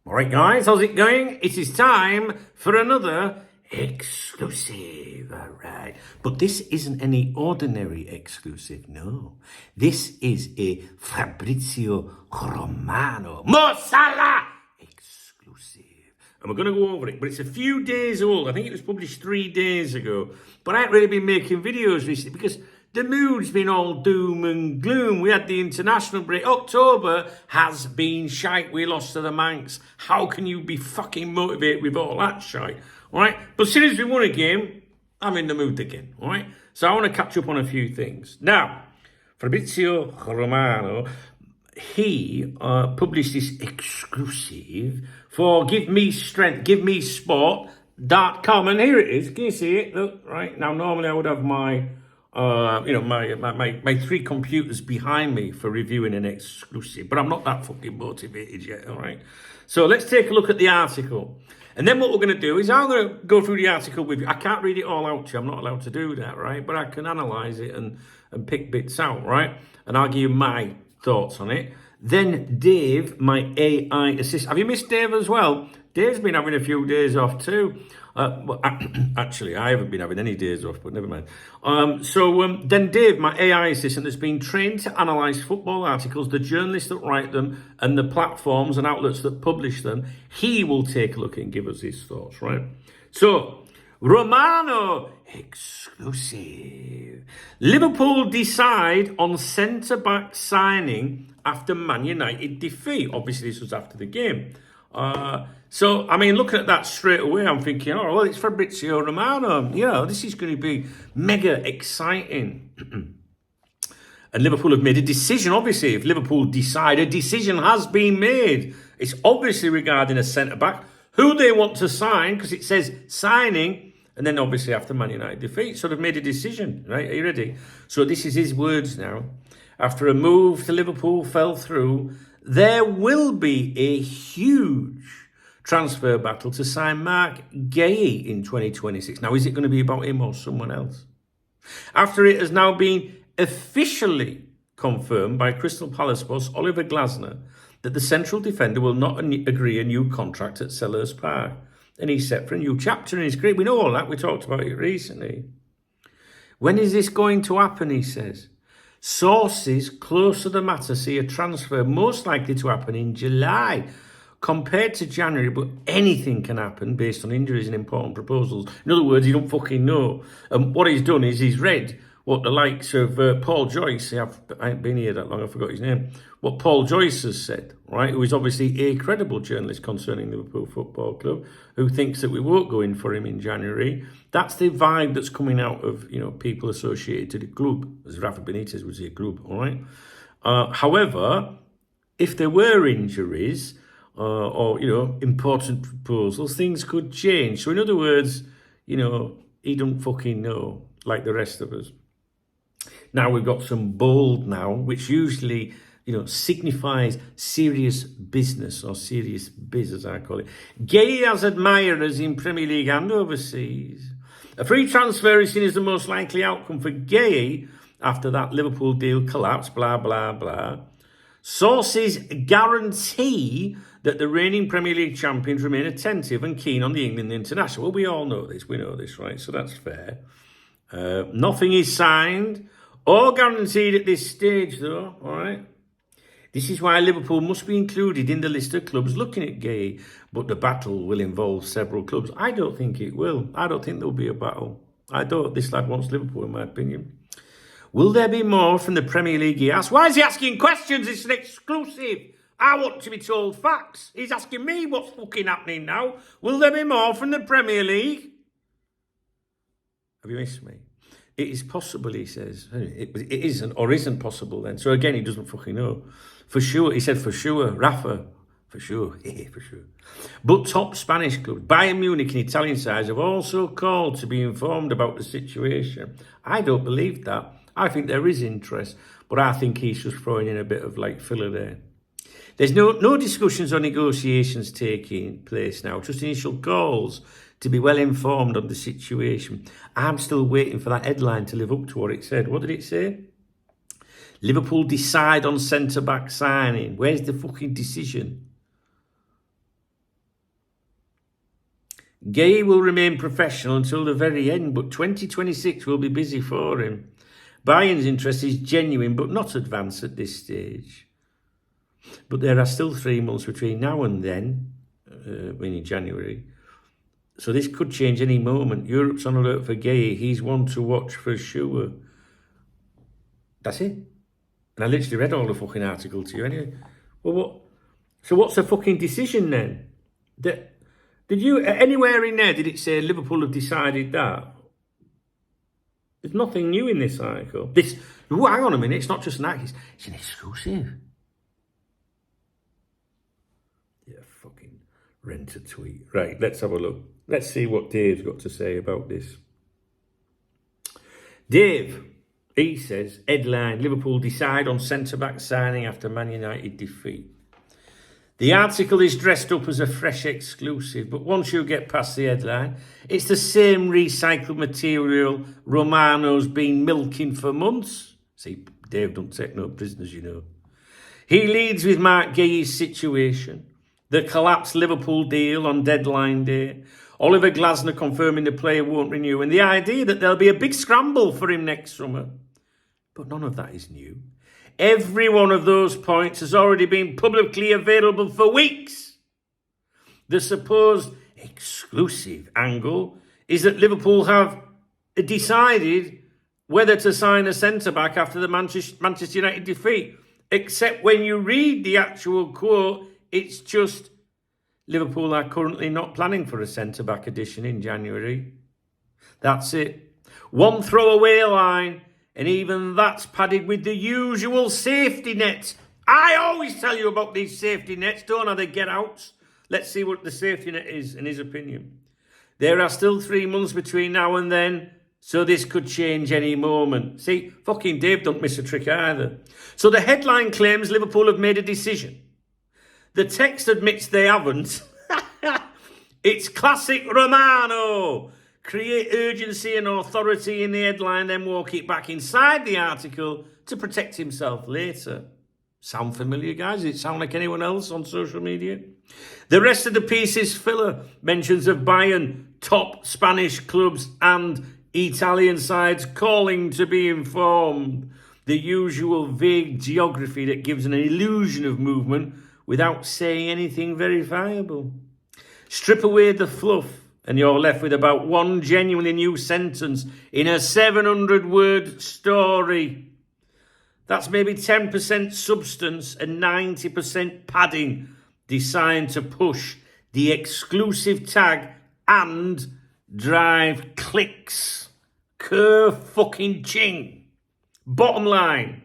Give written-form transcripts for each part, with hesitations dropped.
Alright guys, how's it going? It is time for another exclusive, alright. But this isn't any ordinary exclusive, no. This is a Fabrizio Romano Mo Salah exclusive. And we're going to go over it, but it's a few days old. I think it was published 3 days ago. But I ain't really been making videos recently because the mood's been all doom and gloom. We had the international break. October has been shite. We lost to the Manx. How can you be fucking motivated with all that shite? All right? But as soon as we won a game, I'm in the mood again. All right? So I want to catch up on a few things. Now, Fabrizio Romano, he published this exclusive for Give Me Strength, Give Me Sport.com. And here it is. Can you see it? Look, right? Now, normally I would have my my 3 computers behind me for reviewing an exclusive, but I'm not that fucking motivated yet, all right? So let's take a look at the article. And then what we're going to do is I'm going to go through the article with you. I can't read it all out to you. I'm not allowed to do that, right? But I can analyse it and pick bits out, right? And I'll give you my thoughts on it. Then Dave, my AI assistant. Have you missed Dave as well? Dave's been having a few days off too. Well, actually, I haven't been having any days off, but never mind. Then Dave, my AI assistant, has been trained to analyse football articles, the journalists that write them, and the platforms and outlets that publish them. He will take a look and give us his thoughts, right? So, Romano exclusive. Liverpool decide on centre-back signing after Man United defeat. Obviously, this was after the game. So, I mean, looking at that straight away, I'm thinking, oh, well, it's Fabrizio Romano. You know, this is going to be mega exciting. And Liverpool have made a decision. Obviously, if Liverpool decide, a decision has been made. It's obviously regarding a centre-back, who they want to sign, because it says signing, and then obviously after Man United defeat. So they've made a decision, right? Are you ready? So this is his words now. After a move to Liverpool fell through, there will be a huge transfer battle to sign Mark Guéhi in 2026. Now, is it going to be about him or someone else? After it has now been officially confirmed by Crystal Palace boss Oliver Glasner that the central defender will not agree a new contract at Selhurst Park, and he's set for a new chapter in his career. We know all that. We talked about it recently. When is this going to happen, he says? Sources close to the matter see a transfer most likely to happen in July compared to January, but anything can happen based on injuries and important proposals. In other words, you don't fucking know. And what he's done is he's read what the likes of Paul Joyce, I ain't been here that long, I forgot his name, what Paul Joyce has said, right, who is obviously a credible journalist concerning Liverpool Football Club, who thinks that we won't go in for him in January. That's the vibe that's coming out of, you know, people associated to the club, as Rafa Benitez would say, club, all right? However, if there were injuries or, you know, important proposals, things could change. So in other words, you know, he don't fucking know, like the rest of us. Now we've got some bold now, which usually, you know, signifies serious business or serious biz, as I call it. Guéhi has admirers in Premier League and overseas. A free transfer is seen as the most likely outcome for Guéhi after that Liverpool deal collapsed, blah, blah, blah. Sources guarantee that the reigning Premier League champions remain attentive and keen on the England international. Well, we all know this. We know this, right? So that's fair. Nothing is signed or guaranteed at this stage, though, all right? This is why Liverpool must be included in the list of clubs looking at Guéhi, but the battle will involve several clubs. I don't think it will. I don't think there'll be a battle. I don't. This lad wants Liverpool, in my opinion. Will there be more from the Premier League, he asks. Why is he asking questions? It's an exclusive. I want to be told facts. He's asking me what's fucking happening now. Will there be more from the Premier League? Have you missed me? It is possible, he says. It isn't or isn't possible then. So again, he doesn't fucking know. For sure, he said for sure. Rafa, for sure. For sure. But top Spanish clubs, Bayern Munich and Italian sides have also called to be informed about the situation. I don't believe that. I think there is interest, but I think he's just throwing in a bit of like filler there. There's no discussions or negotiations taking place now, just initial calls to be well informed of the situation. I'm still waiting for that headline to live up to what it said. What did it say? Liverpool decide on centre-back signing. Where's the fucking decision? Gay will remain professional until the very end, but 2026 will be busy for him. Bayern's interest is genuine but not advanced at this stage. But there are still 3 months between now and then, in January. So this could change any moment. Europe's on alert for Gay. He's one to watch for sure. That's it. And I literally read all the fucking article to you anyway. Well, what? So what's the fucking decision then? Did you, anywhere in there, did it say Liverpool have decided that? There's nothing new in this article. Hang on a minute, it's not just an article, it's an exclusive. Yeah, fucking rent a tweet. Right, let's have a look. Let's see what Dave's got to say about this. Dave, he says, headline, Liverpool decide on centre-back signing after Man United defeat. The article is dressed up as a fresh exclusive, but once you get past the headline, it's the same recycled material Romano's been milking for months. See, Dave don't take no prisoners, you know. He leads with Mark Guehi's situation, the collapsed Liverpool deal on deadline day, Oliver Glasner confirming the player won't renew, and the idea that there'll be a big scramble for him next summer. But none of that is new. Every one of those points has already been publicly available for weeks. The supposed exclusive angle is that Liverpool have decided whether to sign a centre-back after the Manchester United defeat. Except when you read the actual quote, it's just Liverpool are currently not planning for a centre-back addition in January. That's it. One throwaway line, and even that's padded with the usual safety nets. I always tell you about these safety nets, don't I? They get outs. Let's see what the safety net is, in his opinion. There are still 3 months between now and then, so this could change any moment. See, fucking Dave don't miss a trick either. So the headline claims Liverpool have made a decision. The text admits they haven't. It's classic Romano. Create urgency and authority in the headline, then walk it back inside the article to protect himself later. Sound familiar, guys? Does it sound like anyone else on social media? The rest of the piece is filler. Mentions of Bayern, top Spanish clubs and Italian sides calling to be informed. The usual vague geography that gives an illusion of movement without saying anything verifiable. Strip away the fluff, and you're left with about one genuinely new sentence in a 700-word story. That's maybe 10% substance and 90% padding, designed to push the exclusive tag and drive clicks. Fucking ching. Bottom line,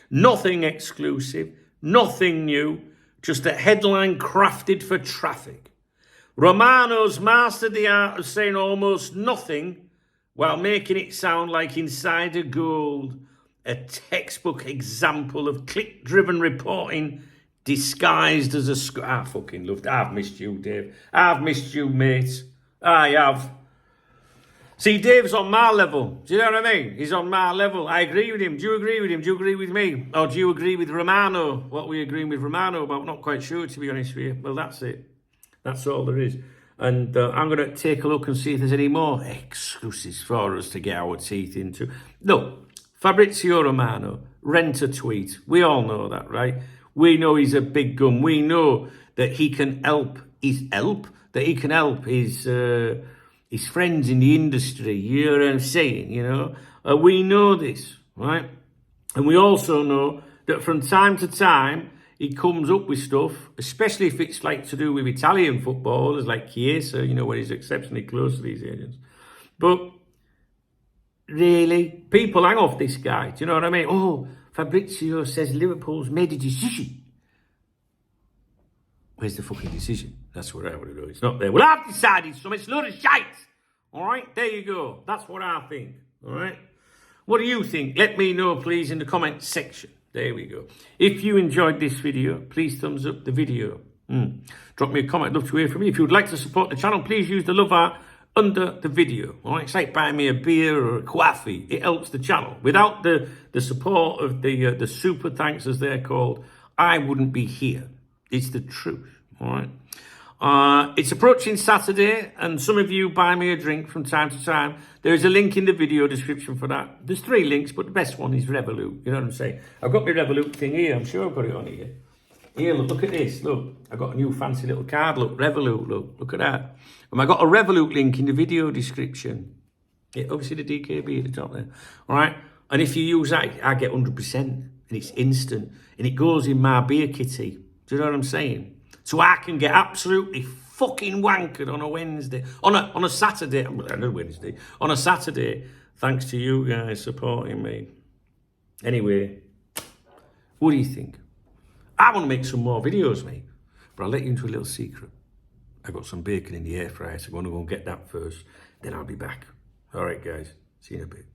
nothing exclusive, nothing new, just a headline crafted for traffic. Romano's mastered the art of saying almost nothing while making it sound like insider gold, a textbook example of click-driven reporting disguised as a... I fucking loved it. I've missed you, Dave. I've missed you, mate. I have. See, Dave's on my level. Do you know what I mean? He's on my level. I agree with him. Do you agree with him? Do you agree with me? Or do you agree with Romano? What we agreeing with Romano about? Not quite sure, to be honest with you. Well, that's it. That's all there is. And I'm going to take a look and see if there's any more exclusives for us to get our teeth into. No, Fabrizio Romano, rent a tweet. We all know that, right? We know he's a big gun. We know that he can help his friends in the industry. You know what I'm saying, you know? We know this, right? And we also know that from time to time, he comes up with stuff, especially if it's like to do with Italian footballers like Chiesa, you know, where he's exceptionally close to these agents. But really, people hang off this guy. Do you know what I mean? Oh, Fabrizio says Liverpool's made a decision. Where's the fucking decision? That's what I want to know. It's not there. Well, I've decided something. It's a load of shite. All right, there you go. That's what I think. All right. What do you think? Let me know, please, in the comment section. There we go. If you enjoyed this video, please thumbs up the video. Drop me a comment. I'd love to hear from you. If you would like to support the channel, please use the love art under the video. All right, it's like buying me a beer or a coffee. It helps the channel. Without the support of the super thanks, as they're called, I wouldn't be here. It's the truth. All right. It's approaching Saturday, and some of you buy me a drink from time to time. There is a link in the video description for that. There's 3 links, but the best one is Revolut. You know what I'm saying? I've got my Revolut thing here. I'm sure I've got it on here. Here, look at this. Look, I've got a new fancy little card. Look, Revolut. Look at that. And I've got a Revolut link in the video description. Yeah, obviously the DKB at the top there. All right. And if you use that, I get 100%, and it's instant, and it goes in my beer kitty. Do you know what I'm saying? So I can get absolutely fucking wankered on a Wednesday, on a Saturday, not a Wednesday, on a Saturday, thanks to you guys supporting me. Anyway, what do you think? I want to make some more videos, mate, but I'll let you into a little secret. I got some bacon in the air fryer, so I'm going to go and get that first, then I'll be back. All right, guys, see you in a bit.